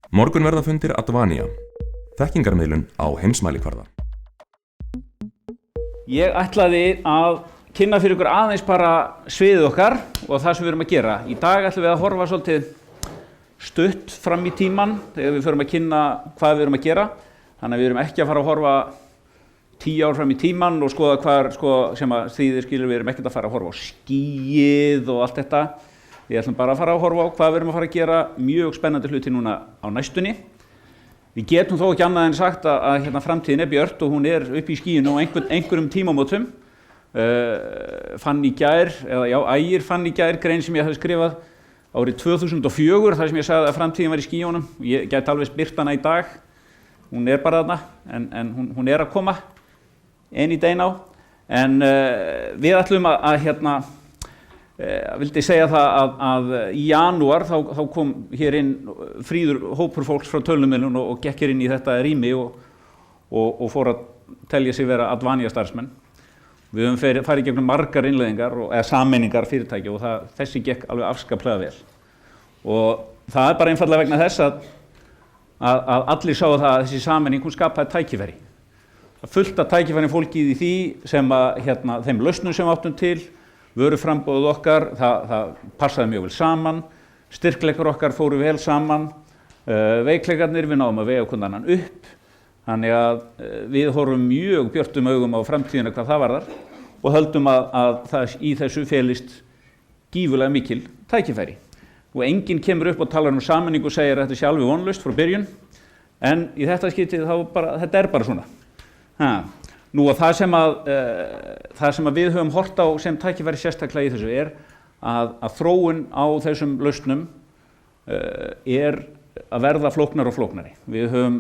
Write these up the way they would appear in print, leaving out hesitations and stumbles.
Morgunverðarfundir Advania. Þekkingarmiðlun á heimsmælikvarða. Ég ætlaði að kynna fyrir ykkur aðeins bara sviðið okkar og það sem við erum að gera. Í dag ætlum við að horfa svolítið stutt fram í tímann þegar við förum að kynna hvað við erum að gera. Þannig að við erum ekki að fara að horfa 10 ár fram í tímann og skoða hvað sem að þýðir skilur, við erum ekkert að fara að horfa á skýið og allt þetta. Við ætlum bara að fara að horfa á hvað við erum að fara að gera mjög spennandi hluti núna á næstunni. Við getum þó ekki annað en sagt að framtíðin er björt og hún er upp í skýinu á einhverjum tímamótum. Fann í gær grein sem ég hafði skrifað árið 2004 þar sem ég sagði að framtíðin var í skýjunum. Ég gæti alveg spyrt hana í dag. Hún er bara þarna en hún er að koma any day now. En við ætlum vildi segja það að í janúar þá kom hér inn fríður hópur fólks frá tölvumiðlun og gekk hér inn í þetta rými og fór að telja sig vera Advania starfsmenn. Við höfum farið gegnum margar innleiðingar eða sameiningar fyrirtækja og þessi gekk alveg afskaplega vel. Og það er bara einfaldlega vegna þess að allir sáu það að þessi sameining hún skapaði tækifæri. Það fullt af tækifæri fólkið í því sem þeim lausnum sem við áttum til. Vöruframboðið okkar, það passaði mjög vel saman, styrkleikar okkar fóru vel saman, veikleikarnir við náðum að vega hvern annan upp, þannig að við horfum mjög björtum augum á framtíðina hvað það varðar og höldum að í þessu felist gífurlega mikil tækifæri. Og enginn kemur upp og talar sameiningu og segir að þetta sé alveg vonlaust frá byrjun, en í þetta skiptið þetta er bara svona. Nú og það sem við höfum hort á sem tækifæri sérstaklega í þessu er að þróun á þessum lausnum er að verða flóknari og flóknari. Við höfum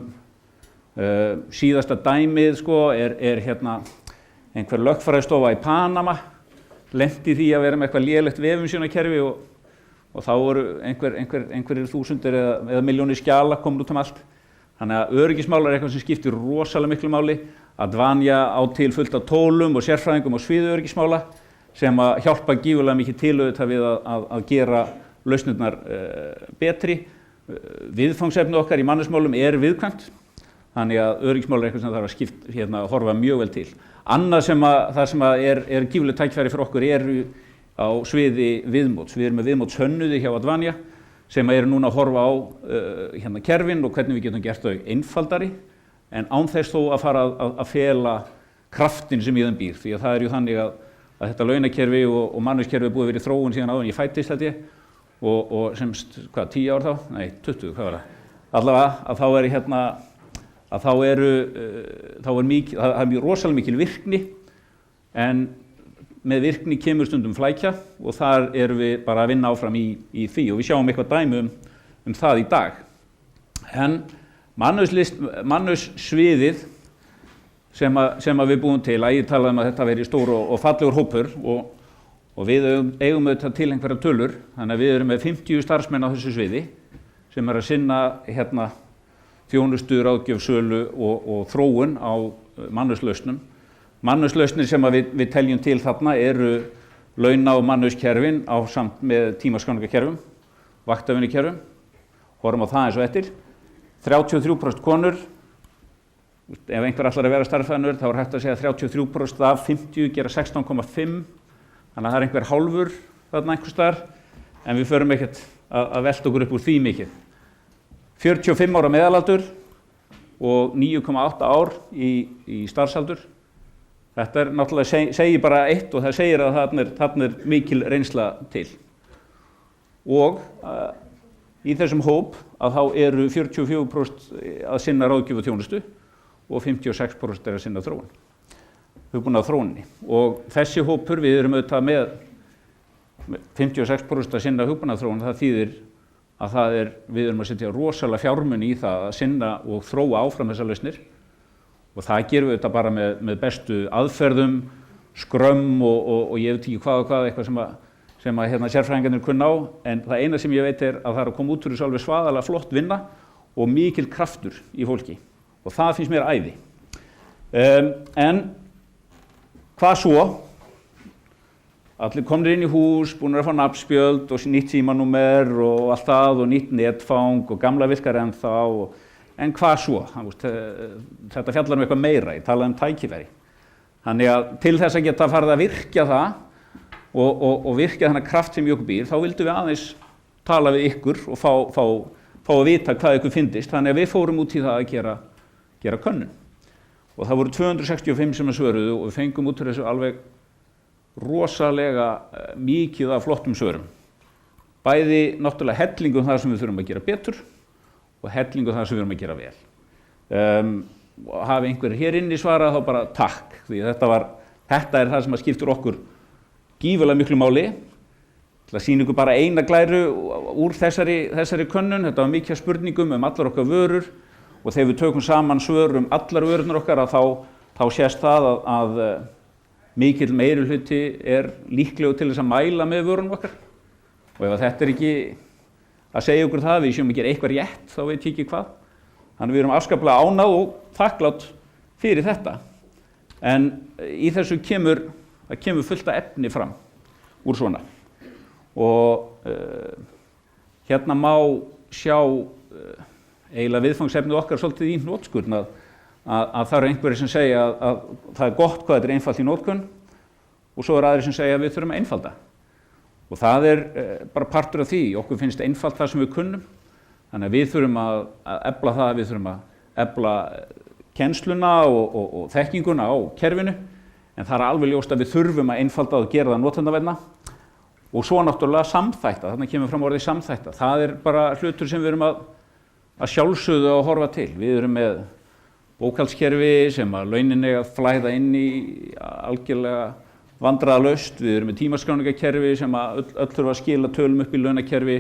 síðasta dæmið er einhver lögfræðistofa í Panama lenti því að vera með eitthvað lélegt vefumsjónarkerfi og þá voru einhverjir þúsundir eða milljónir skjala komin út allt. Þannig að öryggismál er eitthvað sem skiptir rosalega miklu máli. Advania á til fullt af tólum og sérfræðingum á sviði öryggismála sem að hjálpa gífurlega mikið til auðvitað við að gera lausnirnar betri. Viðfangsefni okkar í mannauðsmálum er viðkvæmt, þannig að öryggismál er eitthvað sem þarf að horfa mjög vel til. Annað það sem er gífurlega tækifæri fyrir okkur er á sviði viðmóts. Við erum með viðmótshönnuði hjá Advania sem eru núna að horfa á kerfin og hvernig við getum gert þau einfaldari, en án þess þó að fara að fela kraftin sem í þeim býr. Því að það er ju þannig að þetta launakerfi og mannauðskerfi er búið verið í þróun síðan áður en ég fæddist held ég og semst, 10 ár þá? Nei, 20, hvað var það? Allavega það er mjög rosalega mikil virkni, en með virkni kemur stundum flækja og þar erum við bara að vinna áfram í því og við sjáum eitthvað dæmi það í dag. En mannauðssviðið sem við búum til, að ég talaði að þetta veri stór og fallegur hópur og við eigum auðvitað til einhverja tölur, þannig að við erum með 50 starfsmenn á þessu sviði sem að sinna þjónustu, ráðgjöf, sölu og þróun á mannauðslausnum. Mannauðslausnir sem við teljum til þarna eru launa- og mannauðskerfin ásamt með tímaskráningarkerfum, vaktavinnukerfum, horfum á það eins og eftir. 33% konur, ef einhver ætlar að vera starffræðingur þá er hægt að segja að 33% af 50 gera 16,5, þannig að það er einhver hálfur þarna einhvers staðar, en við förum ekkert að velta okkur upp úr því mikið. 45 ára meðalaldur og 9,8 ár í starfsaldur. Þetta er náttúrulega segir bara eitt og það segir að þarna er mikil reynsla til. Og í þessum hóp að þá eru 44% að sinna ráðgjöf og þjónustu og 56% að sinna þróun. Hugbúnað þróunni. Og þessi hópur, við erum auðvitað með 56% að sinna hugbúnað þróun, það þýðir að við erum að setja rosalega fjármuni í það að sinna og þróa áfram þessar lausnir. Og það gerum við þetta bara með bestu aðferðum, skrömm og ég veit ekki hvað eitthvað sem sérfræðingarnir kunna á, en það eina sem ég veit er að það er að koma út úr þessu alveg svaðalega flott vinna og mikil kraftur í fólki og það finnst mér æði. En hvað svo? allir komnir inn í hús, búnir að fá nafnspjöld og nýtt símanúmer og allt það og nýtt netfang og gamla virkar ennþá en hvað svo? Þetta fjallar eitthvað meira, ég talaði tækifæri. Þannig að til þess að geta farið að virkja það og virkja þennan kraft sem í okkur býr, þá vildum við aðeins tala við ykkur og fá að vita hvað ykkur fyndist. Þannig að við fórum út í það að gera könnun. Og það voru 265 sem svöruðu og við fengum út úr þessu alveg rosalega mikið af flottum svörum. Bæði náttúrulega hellingu það sem við þurfum að gera betur og hellingu það sem við þurfum að gera vel. Og hafi einhverjir hér inni svarað þá bara takk, því þetta er það sem skiptir okkur gífurlega miklu máli. Til að sýna ykkur bara eina glæru úr þessari könnun, þetta var mikið spurningum allar okkar vörur og þegar við tökum saman svör allar vörurnar okkar þá sést það að mikill meirihluti er líklegur til þess að mæla með vörunum okkar. Og ef þetta er ekki að segja okkur það, við séum að gera eitthvað rétt, þá veit ég ekki hvað. Þannig við erum afskaplega ánægð og þakklátt fyrir þetta. En í þessu kemur fullt af efni fram úr svona. Og hérna má sjá eiginlega viðfangsefnið okkar svolítið í notkun að það eru einhverjir sem segja að það er gott hvað þetta er einfalt í notkun og svo eru aðrir sem segja að við þurfum að einfalda. Og það er bara partur af því, okkur finnst einfalt það sem við kunnum. Þannig að við þurfum að efla það, við þurfum að efla kennsluna og þekkinguna á kerfinu, en það er alveg ljóst að við þurfum að einfalda og gera það notendavænna. Og svo náttúrulega samþætta, þarna kemur fram orðið samþætta. Það er bara hlutur sem við erum að sjálfsögðu að horfa til. Við erum með bókhaldskerfi sem að launin eiga að flæða inn í algjörlega vandræðalaust. Við erum með tímaskráningakerfi sem að öll þurfa að skila tölum upp í launakerfi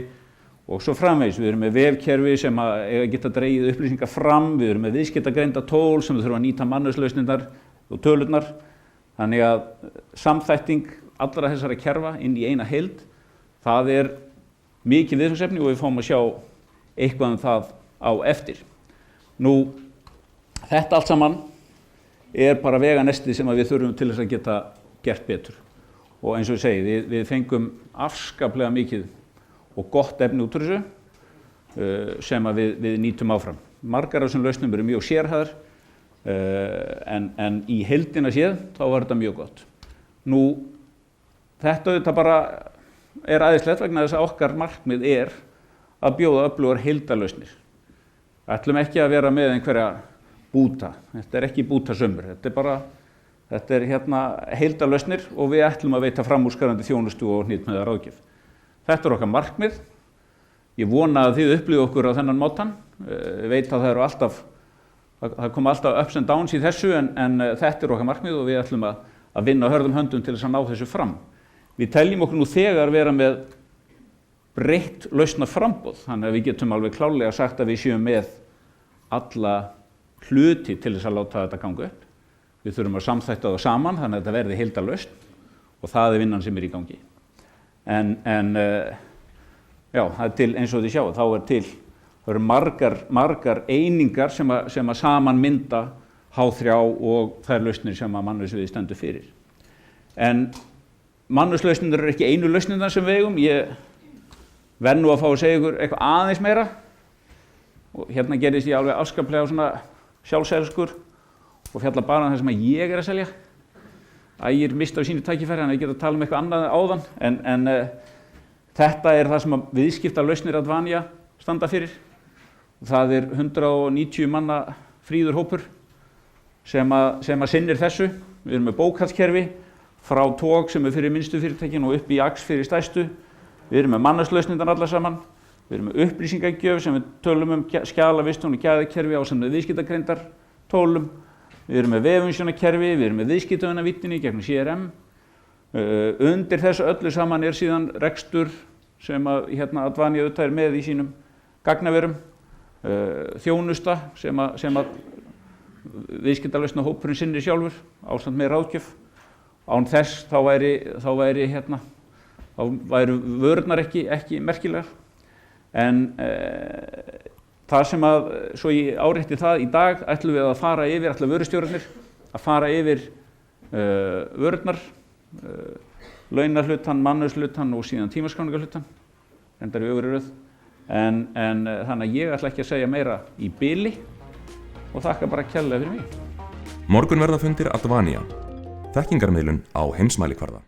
og svo framvegis. Við erum með vefkerfi sem að eiga að geta dregið upplýsingar fram. Við erum með viðskiptagreinda tól sem við þurfum að nýta mannauðslausnirnar og tölurnar. Þannig að samþætting allra þessara kerfa inn í eina heild, það er mikið viðfangsefni og við fáum að sjá eitthvað það á eftir. Nú, þetta allt saman er bara veganestið sem við þurfum til þess að geta gert betur. Og eins og ég segi, við fengum afskaplega mikið og gott efni út úr þessu sem að við nýtum áfram. Margar af þessum lausnum eru mjög sérhæðar en í heildina séð þá var þetta mjög gott. Nú, þetta auðvitað bara er æðislegt vegna þess að okkar markmið er að bjóða öflugar heildarlausnir. Við ætlum ekki að vera með einhverja búta. Þetta er ekki bútasömmur. Þetta er heildarlausnir og við ætlum að veita framúrskarandi þjónustu og hnitmiðaða ráðgjöf. Þetta er okkar markmið. Ég vona að þið upplifið okkur á þennan mátann. Ég veit að það koma alltaf ups and downs í þessu en þetta er okkar markmið og við ætlum að vinna hörðum höndum til þess að ná þessu fram. Við teljum okkur nú þegar vera með breytt lausnaframboð, þannig að við getum alveg klárlega sagt að við séum með alla hluti til þess að láta þetta ganga upp. Við þurfum að samþætta það saman þannig að þetta verði heildarlausn og það er vinnan sem er í gangi. En já, það er til eins og þið sjáu, það eru margar einingar sem að saman mynda H3 og þær lausnir sem að mannauðssviðið stendur fyrir. En mannauðslausnirnar eru ekki einu lausnirnar sem við eigum. Ég verð nú að fá að segja ykkur eitthvað aðeins meira. Og hérna gerðist ég alveg afskaplega svona sjálfselskur og fjalla bara um það sem ég er að selja. Ægir mista á sínu tækifæri, hann er ekki að tala um eitthvað annað áðan. En þetta er það sem að viðskiptalausnir Advania standa fyrir. Það er 190 manna fríður hópur sem að sinnir þessu. Við erum með bókhaldskerfi frá TOG sem er fyrir minnstu fyrirtækin og upp í AX fyrir stærstu. Við erum með mannauðslausnirnar allar saman. Við erum með upplýsingagjöf sem við tölum um skjalavistun og gæðakerfi ásamt með viðskiptagreindar tólum. Við erum með vefumsjónarkerfi, við erum með viðskiptavinavitni gegnum CRM. Undir þessu öllu saman er síðan rekstur sem að Advania auðvitað er með í sínum gagnaverum. Þjónusta sem að viðskiptalausnahópurinn sinnir sjálfur ásamt með ráðgjöf. Án þess þá væru vörurnar ekki merkilegar. En það sem að, svo ég árétti það, í dag ætlum við að fara yfir, ætla vörustjórarnir að fara yfir vörurnar launahlutann, mannauðshlutann og síðan tímaskráningarhlutann, reyndar í öfri röð. En þannig að ég ætla ekki að segja meira í bili og þakka bara kærlega fyrir mig. Morgun verða fundir Advania, þekkingarmiðlun á heimsmælikvarða.